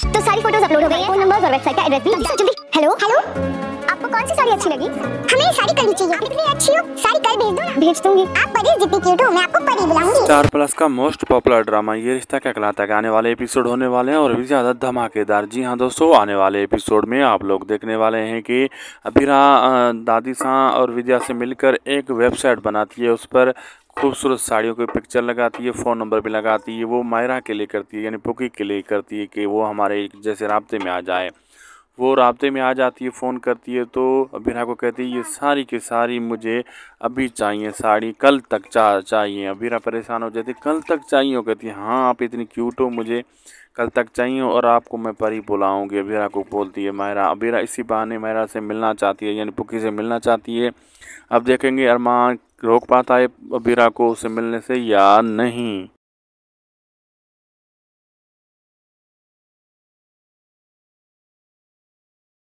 तो सारी photos upload हो गई हैं, फोन नंबर और वेबसाइट का एड्रेस भी। जल्दी। हेलो हेलो, आपको कौन सी साड़ी अच्छी लगी? हमें साड़ी कल चाहिए। आप इतनी अच्छी हो, साड़ी कल भेज दो ना। भेज दूंगी। आप परी जितनी क्यूट हो, मैं आपको परी बुलाऊंगी। स्टार प्लस का मोस्ट पॉपुलर ड्रामा ये रिश्ता क्या कहलाता है के आने वाले एपिसोड होने वाले हैं और भी ज़्यादा धमाकेदार। जी हाँ दोस्तों, आने वाले एपिसोड में आप लोग देखने वाले हैं कि अबीरा दादी सा और विद्या से मिलकर एक वेबसाइट बनाती है, उस पर खूबसूरत साड़ियों की पिक्चर लगाती है, फ़ोन नंबर भी लगाती है। वो मायरा के लिए करती है, यानी पुकी के लिए करती है कि वो हमारे जैसे राब्ते में आ जाए। वो राब्ते में आ जाती है, फ़ोन करती है तो अबीरा को कहती है ये सारी की सारी मुझे अभी चाहिए, साड़ी कल तक चाहिए। अबीरा परेशान हो जाती है, कल तक चाहिए? वो कहती है हाँ, आप इतनी क्यूट हो, मुझे कल तक चाहिए और आपको मैं परी बुलाऊंगी। अबीरा को बोलती है मायरा। अबीरा इसी बहाने मायरा से मिलना चाहती है, यानी पुकी से मिलना चाहती है। अब देखेंगे अरमान रोक पाता है अबीरा को उससे मिलने से या नहीं।